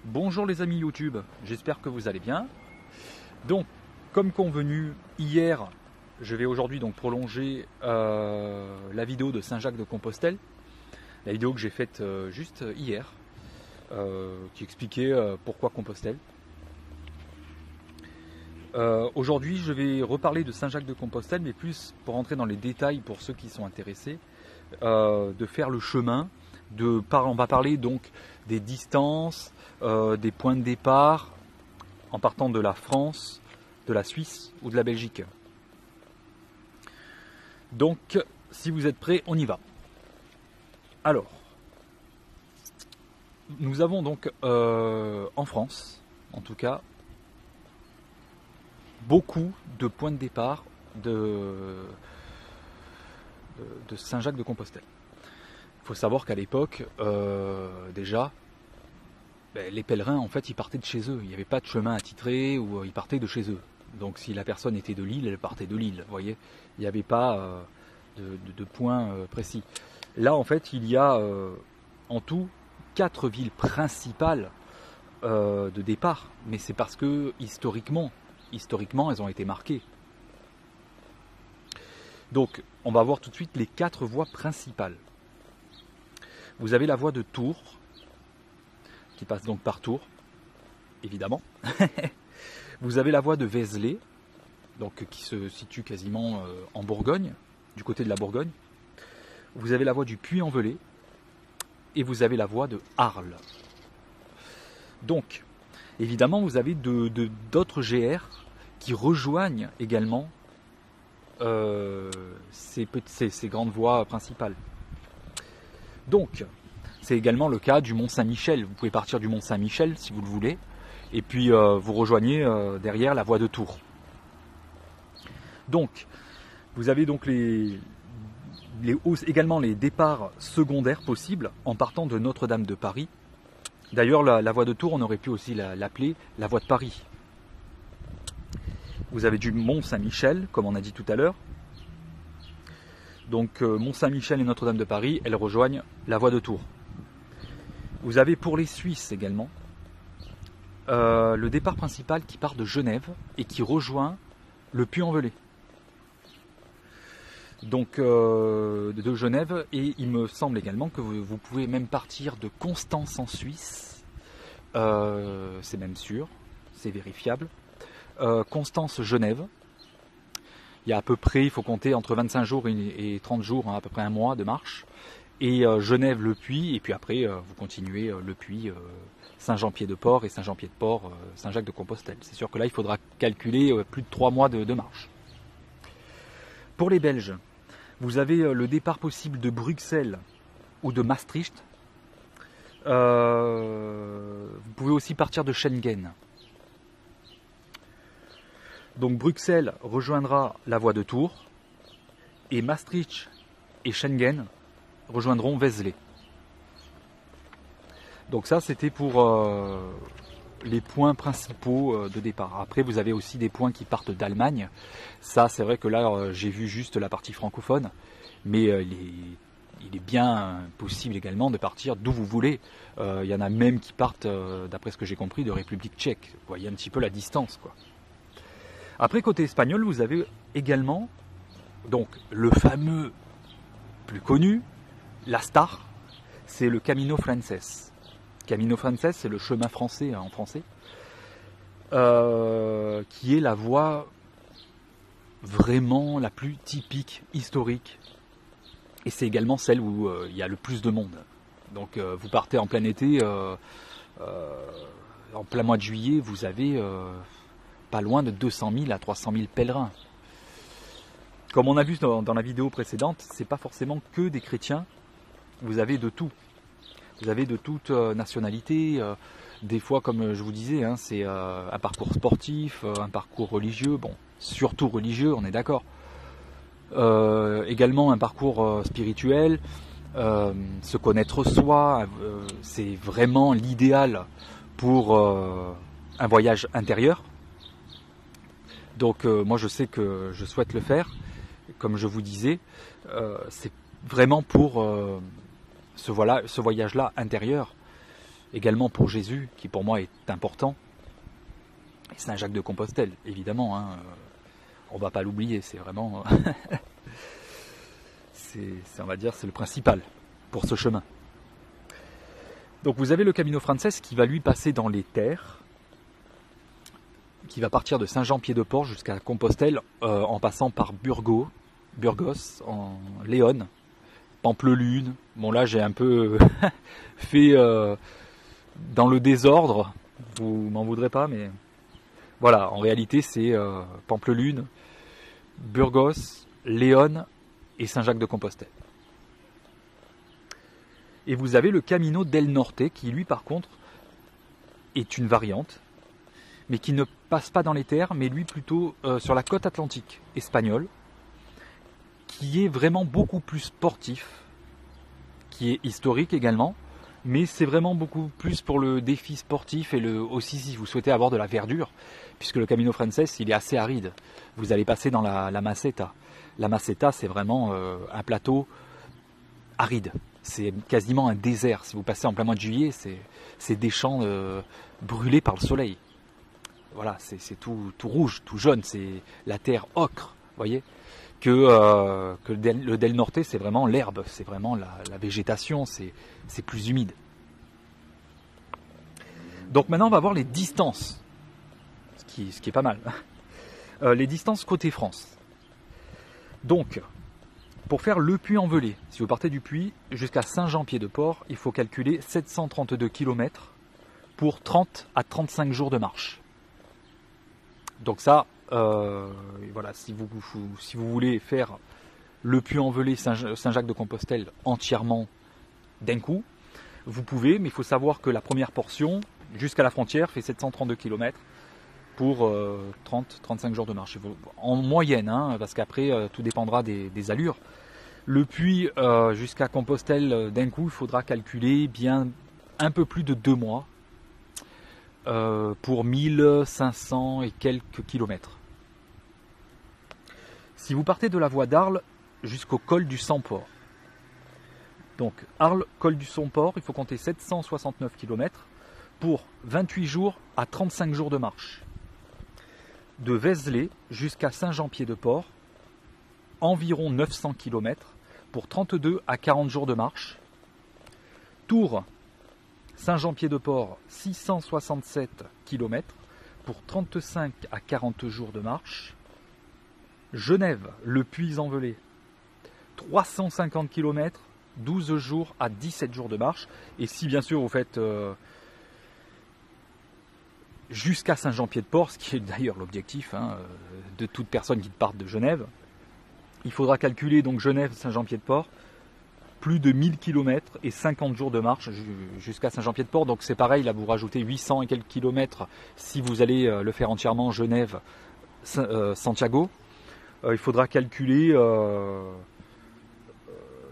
Bonjour les amis YouTube, j'espère que vous allez bien. Donc, comme convenu hier, je vais aujourd'hui donc prolonger la vidéo de Saint-Jacques-de-Compostelle, la vidéo que j'ai faite juste hier, qui expliquait pourquoi Compostelle. Aujourd'hui, je vais reparler de Saint-Jacques-de-Compostelle, mais plus pour rentrer dans les détails pour ceux qui sont intéressés, de faire le chemin. On va parler donc des distances, des points de départ en partant de la France, de la Suisse ou de la Belgique. Donc, si vous êtes prêts, on y va. Alors, nous avons donc en France, en tout cas, beaucoup de points de départ de Saint-Jacques-de-Compostelle. Il faut savoir qu'à l'époque, déjà, les pèlerins, en fait, ils partaient de chez eux. Il n'y avait pas de chemin attitré ou ils partaient de chez eux. Donc, si la personne était de Lille, elle partait de Lille. Vous voyez, il n'y avait pas de point précis. Là, en fait, il y a en tout 4 villes principales de départ. Mais c'est parce que historiquement, elles ont été marquées. Donc, on va voir tout de suite les 4 voies principales. Vous avez la voie de Tours, qui passe donc par Tours, évidemment. Vous avez la voie de Vézelay, donc qui se situe quasiment en Bourgogne, du côté de la Bourgogne. Vous avez la voie du Puy-en-Velay, et vous avez la voie de Arles. Donc, évidemment, vous avez d'autres GR qui rejoignent également ces grandes voies principales. Donc, c'est également le cas du Mont-Saint-Michel. Vous pouvez partir du Mont-Saint-Michel si vous le voulez, et puis vous rejoignez derrière la voie de Tours. Donc, vous avez donc également les départs secondaires possibles en partant de Notre-Dame de Paris. D'ailleurs, la voie de Tours, on aurait pu aussi l'appeler la voie de Paris. Vous avez du Mont-Saint-Michel, comme on a dit tout à l'heure. Donc Mont-Saint-Michel et Notre-Dame de Paris, elles rejoignent la voie de Tours. Vous avez pour les Suisses également le départ principal qui part de Genève et qui rejoint le Puy-en-Velay. Donc de Genève, et il me semble également que vous pouvez même partir de Constance en Suisse. C'est même sûr, c'est vérifiable. Constance-Genève. Il y a à peu près, il faut compter entre 25 jours et 30 jours, hein, à peu près un mois de marche. Et Genève, Le Puy, et puis après vous continuez Le Puy, Saint-Jean-Pied-de-Port et Saint-Jean-Pied-de-Port, Saint-Jacques-de-Compostelle. C'est sûr que là, il faudra calculer plus de 3 mois de marche. Pour les Belges, vous avez le départ possible de Bruxelles ou de Maastricht. Vous pouvez aussi partir de Schengen. Donc Bruxelles rejoindra la voie de Tours et Maastricht et Schengen rejoindront Vézelay. Donc ça, c'était pour les points principaux de départ. Après, vous avez aussi des points qui partent d'Allemagne. Ça, c'est vrai que là, j'ai vu juste la partie francophone, mais il est bien possible également de partir d'où vous voulez. Il y en a même qui partent, d'après ce que j'ai compris, de République tchèque. Vous voyez un petit peu la distance, quoi. Après, côté espagnol, vous avez également donc le fameux, plus connu, la star, c'est le Camino Frances. Camino Frances, c'est le chemin français en français, qui est la voie vraiment la plus typique, historique. Et c'est également celle où il y a le plus de monde. Donc vous partez en plein été, en plein mois de juillet, vous avez pas loin de 200 000 à 300 000 pèlerins. Comme on a vu dans la vidéo précédente, c'est pas forcément que des chrétiens, vous avez de tout. Vous avez de toute nationalité, des fois comme je vous disais, hein, c'est un parcours sportif, un parcours religieux, bon, surtout religieux, on est d'accord. Également un parcours spirituel, se connaître soi, c'est vraiment l'idéal pour un voyage intérieur. Donc moi je sais que je souhaite le faire, comme je vous disais, c'est vraiment pour ce voyage-là intérieur. également pour Jésus, qui pour moi est important, et Saint-Jacques-de-Compostelle, évidemment, hein, on ne va pas l'oublier, c'est vraiment, on va dire, c'est le principal pour ce chemin. Donc vous avez le Camino Frances qui va lui passer dans les terres, qui va partir de Saint-Jean-Pied-de-Port jusqu'à Compostelle, en passant par Burgos, en Léon, Pampelune. Bon là j'ai un peu fait dans le désordre, vous m'en voudrez pas, mais voilà, en réalité c'est Pampelune, Burgos, Léon et Saint-Jacques-de-Compostelle. Et vous avez le Camino del Norte qui lui par contre est une variante, mais qui ne passe pas dans les terres, mais lui plutôt sur la côte atlantique espagnole, qui est vraiment beaucoup plus sportif, qui est historique également, mais c'est vraiment beaucoup plus pour le défi sportif et aussi si vous souhaitez avoir de la verdure, puisque le Camino Frances il est assez aride. Vous allez passer dans la Meseta. La Meseta c'est vraiment un plateau aride. C'est quasiment un désert. Si vous passez en plein mois de juillet, c'est des champs brûlés par le soleil. Voilà, c'est tout rouge, tout jaune, c'est la terre ocre, voyez. Que le Del Norte, c'est vraiment l'herbe, c'est vraiment la végétation, c'est plus humide. Donc maintenant, on va voir les distances, ce qui est pas mal. Les distances côté France. Donc, pour faire le Puy-en-Velay, si vous partez du Puy jusqu'à Saint-Jean-Pied-de-Port, il faut calculer 732 km pour 30 à 35 jours de marche. Donc ça, voilà, si vous voulez faire le Puy-en-Velay Saint-Jacques-de-Compostelle entièrement d'un coup, vous pouvez, mais il faut savoir que la première portion, jusqu'à la frontière, fait 732 km pour 30-35 jours de marche. En moyenne, hein, parce qu'après, tout dépendra des allures. Le Puy jusqu'à Compostelle d'un coup, il faudra calculer bien un peu plus de 2 mois. Pour 1500 et quelques kilomètres. Si vous partez de la voie d'Arles jusqu'au col du Sans-Port, donc Arles, col du Sans-Port, il faut compter 769 km pour 28 jours à 35 jours de marche. De Vézelay jusqu'à Saint-Jean-Pied-de-Port, environ 900 km pour 32 à 40 jours de marche. Tours, Saint-Jean-Pied-de-Port, 667 km pour 35 à 40 jours de marche. Genève, le Puy-en-Velay, 350 km, 12 jours à 17 jours de marche. Et si bien sûr vous faites jusqu'à Saint-Jean-Pied-de-Port, ce qui est d'ailleurs l'objectif de toute personne qui parte de Genève, il faudra calculer donc Genève-Saint-Jean-Pied-de-Port, plus de 1000 km et 50 jours de marche jusqu'à Saint-Jean-Pied-de-Port. Donc c'est pareil, là vous rajoutez 800 et quelques kilomètres si vous allez le faire entièrement Genève-Santiago. Il faudra calculer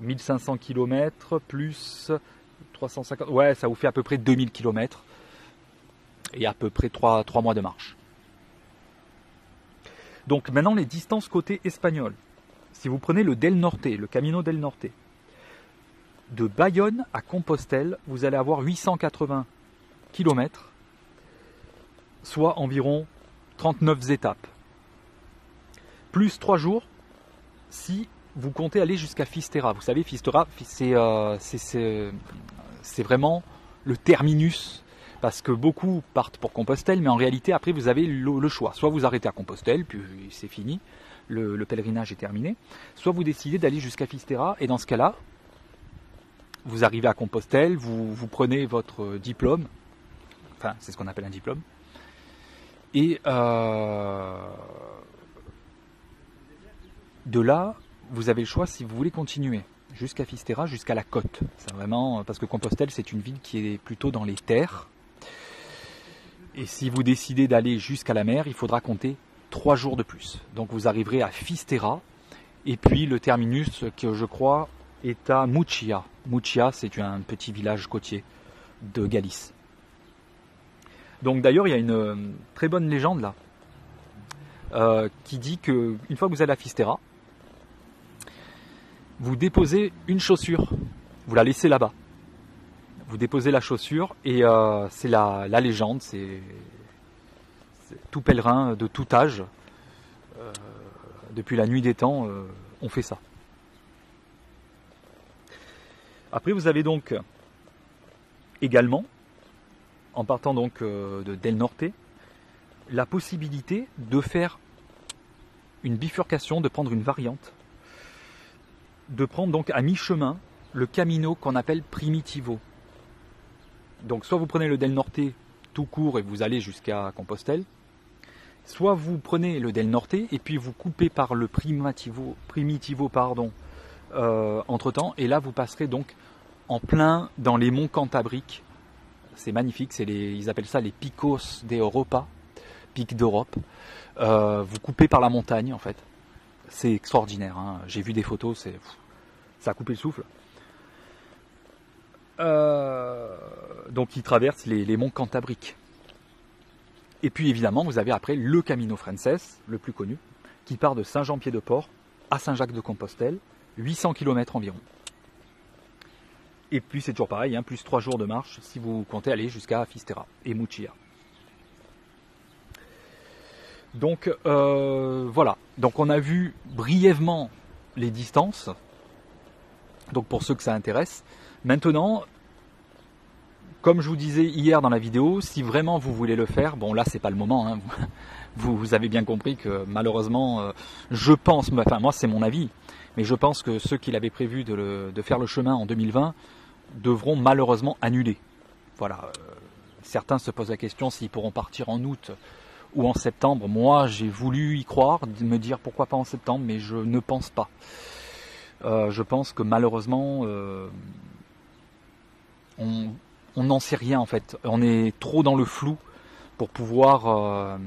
1500 km plus 350, ouais, ça vous fait à peu près 2000 km et à peu près 3 mois de marche. Donc maintenant les distances côté espagnol. Si vous prenez le Del Norte, le Camino del Norte, de Bayonne à Compostelle, vous allez avoir 880 km, soit environ 39 étapes. Plus 3 jours si vous comptez aller jusqu'à Fisterra. Vous savez, Fisterra, c'est vraiment le terminus, parce que beaucoup partent pour Compostelle, mais en réalité, après, vous avez le choix. Soit vous arrêtez à Compostelle, puis c'est fini, le pèlerinage est terminé, soit vous décidez d'aller jusqu'à Fisterra, et dans ce cas-là, vous arrivez à Compostelle, vous prenez votre diplôme, enfin c'est ce qu'on appelle un diplôme, et de là, vous avez le choix si vous voulez continuer jusqu'à Fisterra, jusqu'à la côte. C'est vraiment, parce que Compostelle c'est une ville qui est plutôt dans les terres, et si vous décidez d'aller jusqu'à la mer, il faudra compter 3 jours de plus. Donc vous arriverez à Fisterra, et puis le terminus que je crois est à Murcia. Murcia, c'est un petit village côtier de Galice. Donc d'ailleurs, il y a une très bonne légende là, qui dit que une fois que vous allez à Fisterra, vous déposez une chaussure, vous la laissez là-bas. Vous déposez la chaussure et c'est la légende, c'est tout pèlerin de tout âge, depuis la nuit des temps, on fait ça. Après vous avez donc également, en partant donc de Del Norte, la possibilité de faire une bifurcation, de prendre une variante, de prendre donc à mi-chemin le camino qu'on appelle Primitivo. Donc soit vous prenez le Del Norte tout court et vous allez jusqu'à Compostelle, soit vous prenez le Del Norte et puis vous coupez par le Primitivo entre temps, et là vous passerez donc en plein dans les monts Cantabriques. C'est magnifique, ils appellent ça les Picos de Europa, pics d'Europe. Vous coupez par la montagne en fait. C'est extraordinaire, hein. J'ai vu des photos, ça a coupé le souffle. Donc il traverse les monts Cantabriques. Et puis évidemment vous avez après le Camino Frances, le plus connu, qui part de Saint-Jean-Pied-de-Port à Saint-Jacques-de-Compostelle, 800 km environ. Et puis c'est toujours pareil, hein, plus 3 jours de marche si vous comptez aller jusqu'à Fisterra et Muccia. Donc voilà, donc on a vu brièvement les distances, donc pour ceux que ça intéresse. Maintenant, comme je vous disais hier dans la vidéo, si vraiment vous voulez le faire, bon là c'est pas le moment, hein, vous avez bien compris que malheureusement, je pense, enfin moi c'est mon avis, mais je pense que ceux qui l'avaient prévu de faire le chemin en 2020 devront malheureusement annuler. Voilà, certains se posent la question s'ils pourront partir en août ou en septembre. Moi j'ai voulu y croire, me dire pourquoi pas en septembre, mais je ne pense pas. Je pense que malheureusement on n'en sait rien en fait. On est trop dans le flou pour pouvoir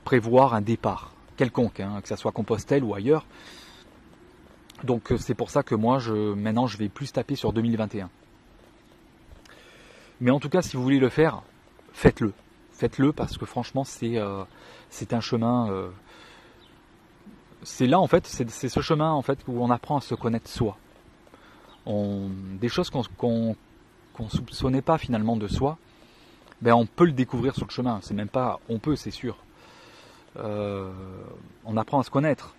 prévoir un départ quelconque, hein, que ça soit Compostelle ou ailleurs. Donc c'est pour ça que moi maintenant je vais plus taper sur 2021. Mais en tout cas si vous voulez le faire, faites-le. Faites-le parce que franchement c'est un chemin. C'est là en fait, c'est ce chemin en fait où on apprend à se connaître soi. Des choses qu'on soupçonnait pas finalement de soi, ben on peut le découvrir sur le chemin. C'est même pas, on peut, c'est sûr. On apprend à se connaître.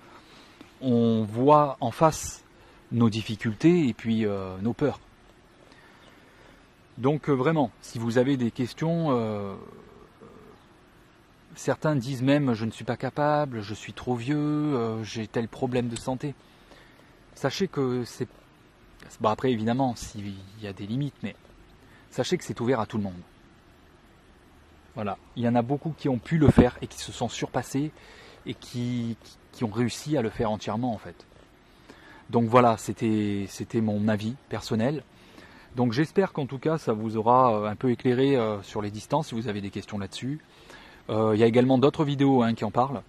On voit en face nos difficultés et puis nos peurs. Donc vraiment, si vous avez des questions, certains disent même je ne suis pas capable, je suis trop vieux, j'ai tel problème de santé. Sachez que c'est... Bon après évidemment, s'il y a des limites, mais sachez que c'est ouvert à tout le monde. Voilà, il y en a beaucoup qui ont pu le faire et qui se sont surpassés et qui ont réussi à le faire entièrement en fait. Donc voilà, c'était mon avis personnel. Donc j'espère qu'en tout cas ça vous aura un peu éclairé sur les distances si vous avez des questions là-dessus. Il y a également d'autres vidéos qui en parlent.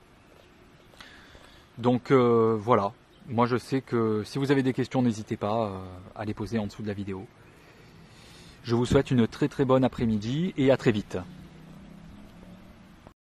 Donc voilà, moi je sais que si vous avez des questions, n'hésitez pas à les poser en dessous de la vidéo. Je vous souhaite une très très bonne après-midi et à très vite.